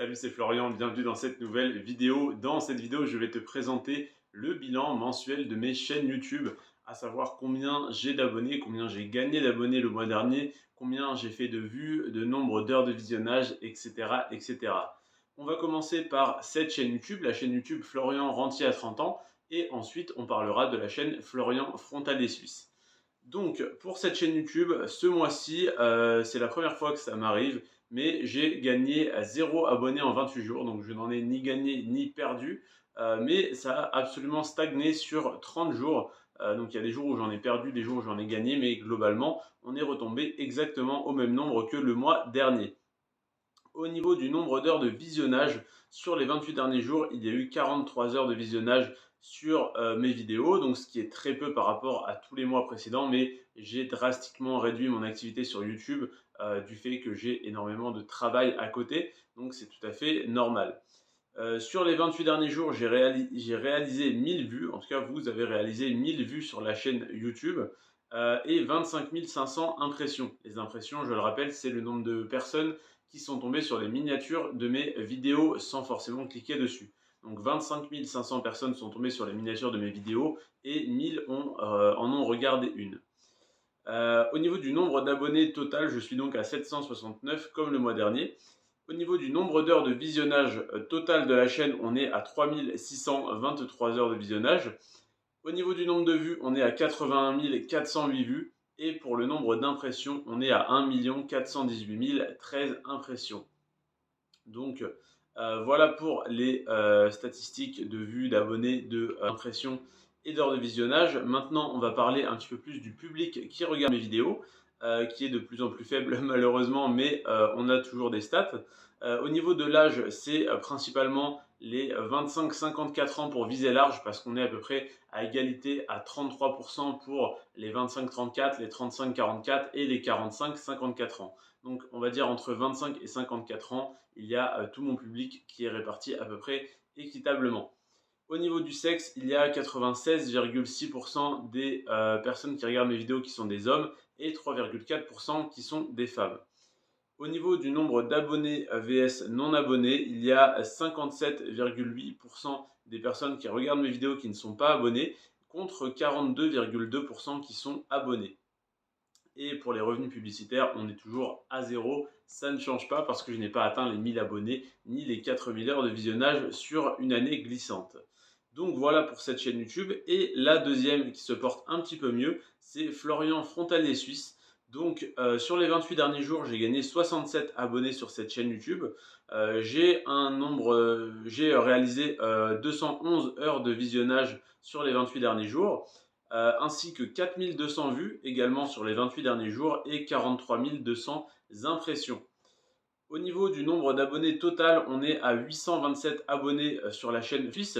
Salut, c'est Florian, bienvenue dans cette nouvelle vidéo. Dans cette vidéo, je vais te présenter le bilan mensuel de mes chaînes YouTube, à savoir combien j'ai d'abonnés, combien j'ai gagné d'abonnés le mois dernier, combien j'ai fait de vues, de nombre d'heures de visionnage, etc., etc. On va commencer par cette chaîne YouTube, la chaîne YouTube Florian Rentier à 30 ans, et ensuite on parlera de la chaîne Florian Frontalier Suisse. Donc, pour cette chaîne YouTube, ce mois-ci, c'est la première fois que ça m'arrive, mais j'ai gagné 0 abonné en 28 jours, donc je n'en ai ni gagné ni perdu, mais ça a absolument stagné sur 30 jours. Donc, il y a des jours où j'en ai perdu, des jours où j'en ai gagné, mais globalement, on est retombé exactement au même nombre que le mois dernier. Au niveau du nombre d'heures de visionnage, sur les 28 derniers jours, il y a eu 43 heures de visionnage sur mes vidéos, donc ce qui est très peu par rapport à tous les mois précédents, mais j'ai drastiquement réduit mon activité sur YouTube du fait que j'ai énormément de travail à côté, donc c'est tout à fait normal. Sur les 28 derniers jours, j'ai réalisé 1000 vues, en tout cas vous avez réalisé 1000 vues sur la chaîne YouTube et 25 500 impressions. Les impressions, je le rappelle, c'est le nombre de personnes qui sont tombées sur les miniatures de mes vidéos sans forcément cliquer dessus. Donc 25 500 personnes sont tombées sur les miniatures de mes vidéos et 1000 en ont regardé une. Au niveau du nombre d'abonnés total, je suis donc à 769 comme le mois dernier. Au niveau du nombre d'heures de visionnage total de la chaîne, on est à 3623 heures de visionnage. Au niveau du nombre de vues, on est à 81 408 vues. Et pour le nombre d'impressions, on est à 1 418 013 impressions. Donc voilà pour les statistiques de vues, d'abonnés, d'impressions et d'heures de visionnage. Maintenant, on va parler un petit peu plus du public qui regarde mes vidéos, qui est de plus en plus faible malheureusement, mais on a toujours des stats. Au niveau de l'âge, c'est principalement les 25-54 ans pour viser large, parce qu'on est à peu près à égalité à 33% pour les 25-34, les 35-44 et les 45-54 ans. Donc on va dire entre 25 et 54 ans, il y a tout mon public qui est réparti à peu près équitablement. Au niveau du sexe, il y a 96,6% des personnes qui regardent mes vidéos qui sont des hommes et 3,4% qui sont des femmes. Au niveau du nombre d'abonnés vs non abonnés, il y a 57,8% des personnes qui regardent mes vidéos qui ne sont pas abonnées contre 42,2% qui sont abonnés. Et pour les revenus publicitaires, on est toujours à zéro. Ça ne change pas parce que je n'ai pas atteint les 1000 abonnés ni les 4000 heures de visionnage sur une année glissante. Donc voilà pour cette chaîne YouTube. Et la deuxième qui se porte un petit peu mieux, c'est Florian Frontalier Suisse. Donc sur les 28 derniers jours, j'ai gagné 67 abonnés sur cette chaîne YouTube. J'ai réalisé 211 heures de visionnage sur les 28 derniers jours ainsi que 4200 vues également sur les 28 derniers jours et 43 200 impressions. Au niveau du nombre d'abonnés total, on est à 827 abonnés sur la chaîne suisse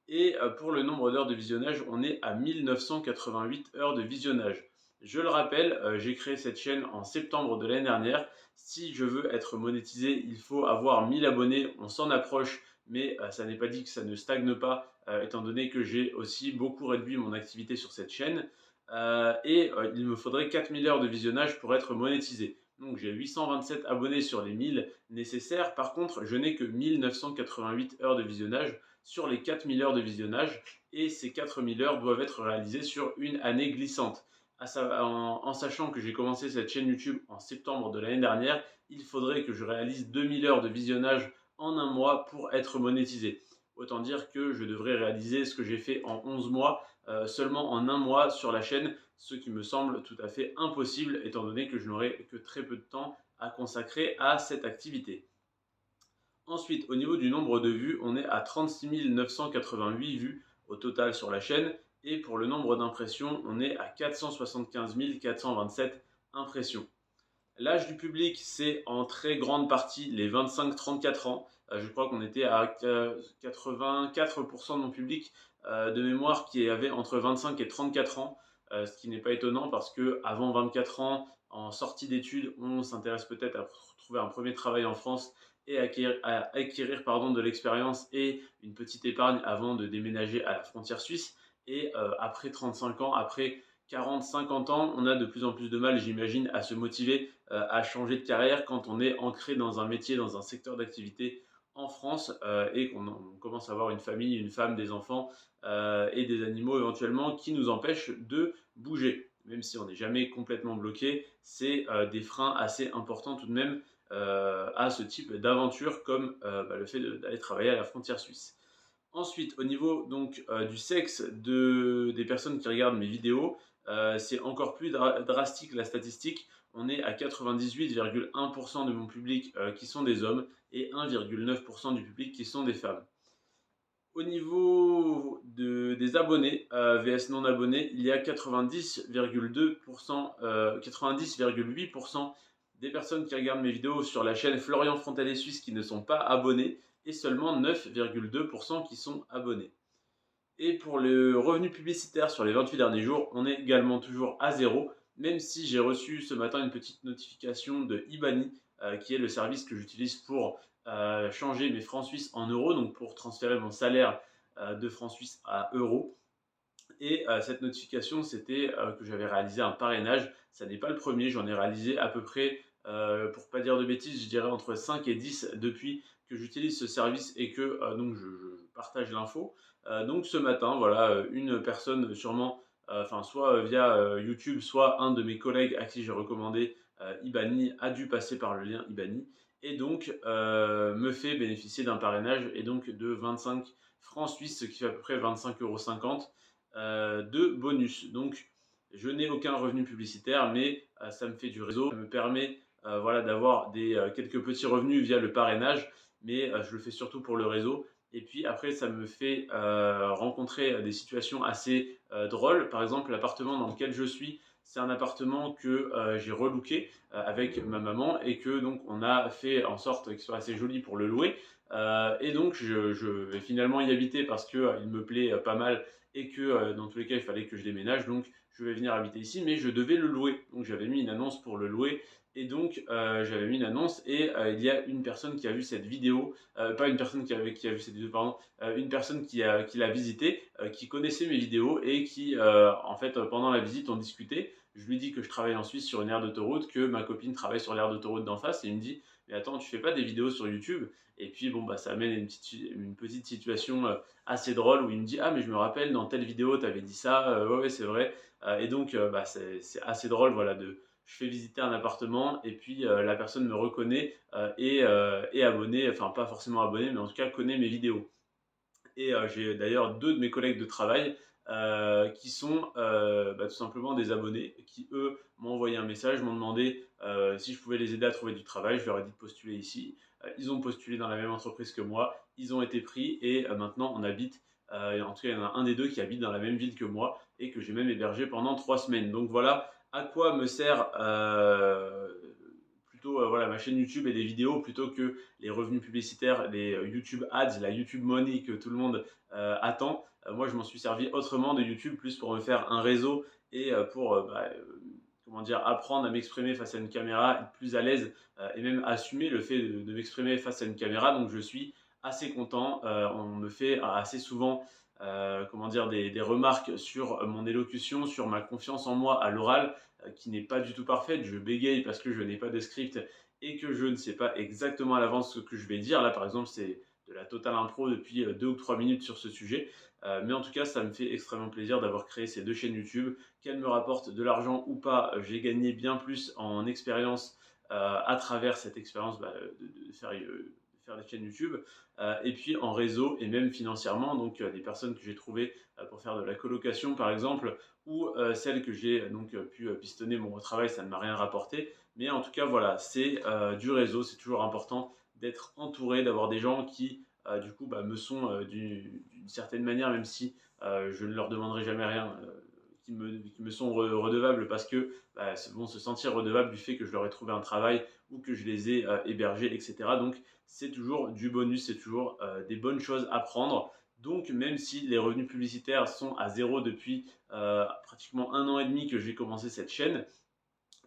et pour le nombre d'heures de visionnage, on est à 1988 heures de visionnage. Je le rappelle, j'ai créé cette chaîne en septembre de l'année dernière. Si je veux être monétisé, il faut avoir 1000 abonnés. On s'en approche, mais ça n'est pas dit que ça ne stagne pas, étant donné que j'ai aussi beaucoup réduit mon activité sur cette chaîne. Il me faudrait 4000 heures de visionnage pour être monétisé. Donc j'ai 827 abonnés sur les 1000 nécessaires. Par contre, je n'ai que 1988 heures de visionnage sur les 4000 heures de visionnage. Et ces 4000 heures doivent être réalisées sur une année glissante. En sachant que j'ai commencé cette chaîne YouTube en septembre de l'année dernière, il faudrait que je réalise 2000 heures de visionnage en un mois pour être monétisé. Autant dire que je devrais réaliser ce que j'ai fait en 11 mois seulement en un mois sur la chaîne, ce qui me semble tout à fait impossible étant donné que je n'aurai que très peu de temps à consacrer à cette activité. Ensuite, au niveau du nombre de vues, on est à 36 988 vues au total sur la chaîne et pour le nombre d'impressions, on est à 475 427 impressions. L'âge du public, c'est en très grande partie les 25-34 ans. Je crois qu'on était à 84% de mon public de mémoire qui avait entre 25 et 34 ans, ce qui n'est pas étonnant parce qu'avant 24 ans, en sortie d'études, on s'intéresse peut-être à trouver un premier travail en France et acquérir de l'expérience et une petite épargne avant de déménager à la frontière suisse. Et après 35 ans, après 40-50 ans, on a de plus en plus de mal, j'imagine, à se motiver à changer de carrière quand on est ancré dans un métier, dans un secteur d'activité en France et qu'on commence à avoir une famille, une femme, des enfants et des animaux éventuellement qui nous empêchent de bouger. Même si on n'est jamais complètement bloqué, c'est des freins assez importants tout de même à ce type d'aventure comme le fait d'aller travailler à la frontière suisse. Ensuite, au niveau donc du sexe des personnes qui regardent mes vidéos, c'est encore plus drastique la statistique. On est à 98,1% de mon public qui sont des hommes et 1,9% du public qui sont des femmes. Au niveau des abonnés, vs non abonnés, il y a 90,2%, 90,8% des personnes qui regardent mes vidéos sur la chaîne Florian Frontalier Suisse qui ne sont pas abonnés et seulement 9,2% qui sont abonnés. Et pour le revenu publicitaire sur les 28 derniers jours, on est également toujours à zéro, même si j'ai reçu ce matin une petite notification de Ibani, qui est le service que j'utilise pour changer mes francs suisses en euros, donc pour transférer mon salaire de francs suisses à euros. Et cette notification, c'était que j'avais réalisé un parrainage. Ça n'est pas le premier, j'en ai réalisé à peu près, pour pas dire de bêtises, je dirais entre 5 et 10 depuis que j'utilise ce service et que donc je partage l'info. Donc ce matin, voilà, une personne sûrement, enfin soit via YouTube, soit un de mes collègues à qui j'ai recommandé Ibani a dû passer par le lien Ibani et donc me fait bénéficier d'un parrainage et donc de 25 francs suisses, ce qui fait à peu près 25,50 € de bonus. Donc, je n'ai aucun revenu publicitaire, mais ça me fait du réseau. Ça me permet voilà, d'avoir quelques petits revenus via le parrainage, mais je le fais surtout pour le réseau. Et puis après, ça me fait rencontrer des situations assez drôles. Par exemple, l'appartement dans lequel je suis, c'est un appartement que j'ai relooké avec ma maman et que donc on a fait en sorte qu'il soit assez joli pour le louer. Et donc je vais finalement y habiter parce qu'il il me plaît pas mal et que dans tous les cas il fallait que je déménage, donc je vais venir habiter ici, mais je devais le louer. Donc j'avais mis une annonce pour le louer et donc j'avais mis une annonce et il y a une personne qui a vu cette vidéo, pas une personne qui a vu cette vidéo, pardon, une personne qui l'a visité, qui connaissait mes vidéos et qui en fait pendant la visite on discutait. Je lui dis que je travaille en Suisse sur une aire d'autoroute, que ma copine travaille sur l'aire d'autoroute d'en face et il me dit mais attends, tu fais pas des vidéos sur YouTube? Et puis bon bah ça amène une petite situation assez drôle où il me dit ah mais je me rappelle dans telle vidéo tu avais dit ça, ouais ouais c'est vrai. Et donc bah, c'est assez drôle voilà je fais visiter un appartement et puis la personne me reconnaît et est abonnée, enfin pas forcément abonnée mais en tout cas connaît mes vidéos. Et j'ai d'ailleurs deux de mes collègues de travail qui sont tout simplement des abonnés qui, eux, m'ont envoyé un message, m'ont demandé si je pouvais les aider à trouver du travail. Je leur ai dit de postuler ici. Ils ont postulé dans la même entreprise que moi. Ils ont été pris et maintenant on habite. En tout cas, il y en a un des deux qui habite dans la même ville que moi et que j'ai même hébergé pendant 3 semaines. Donc voilà à quoi me sert plutôt voilà, ma chaîne YouTube et des vidéos plutôt que les revenus publicitaires, les YouTube Ads, la YouTube Money que tout le monde attend. Moi, je m'en suis servi autrement de YouTube, plus pour me faire un réseau et pour comment dire, apprendre à m'exprimer face à une caméra, être plus à l'aise et même assumer le fait de m'exprimer face à une caméra. Donc, je suis assez content. On me fait assez souvent comment dire, des remarques sur mon élocution, sur ma confiance en moi à l'oral, qui n'est pas du tout parfaite. Je bégaye parce que je n'ai pas de script et que je ne sais pas exactement à l'avance ce que je vais dire. Là, par exemple, c'est de la totale impro depuis 2 ou 3 minutes sur ce sujet. Mais en tout cas, ça me fait extrêmement plaisir d'avoir créé ces deux chaînes YouTube. Qu'elles me rapportent de l'argent ou pas, j'ai gagné bien plus en expérience à travers cette expérience de faire des chaînes YouTube. Et puis en réseau et même financièrement, donc des personnes que j'ai trouvées pour faire de la colocation par exemple, ou celles que j'ai donc pu pistonner mon travail, ça ne m'a rien rapporté. Mais en tout cas, voilà, c'est du réseau, c'est toujours important d'être entouré, d'avoir des gens qui du coup me sont d'une certaine manière, même si je ne leur demanderai jamais rien, qui me sont redevables parce que vont se sentir redevables du fait que je leur ai trouvé un travail ou que je les ai hébergés, etc. Donc c'est toujours du bonus, c'est toujours des bonnes choses à prendre. Donc même si les revenus publicitaires sont à zéro depuis pratiquement 1 an et demi que j'ai commencé cette chaîne,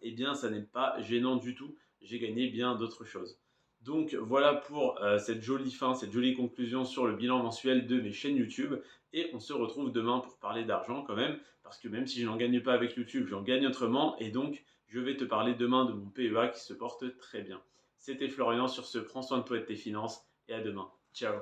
eh bien ça n'est pas gênant du tout. J'ai gagné bien d'autres choses. Donc voilà pour cette jolie fin, cette jolie conclusion sur le bilan mensuel de mes chaînes YouTube. Et on se retrouve demain pour parler d'argent quand même, parce que même si je n'en gagne pas avec YouTube, j'en gagne autrement. Et donc je vais te parler demain de mon PEA qui se porte très bien. C'était Florian sur ce Prends soin de toi et de tes finances et à demain. Ciao.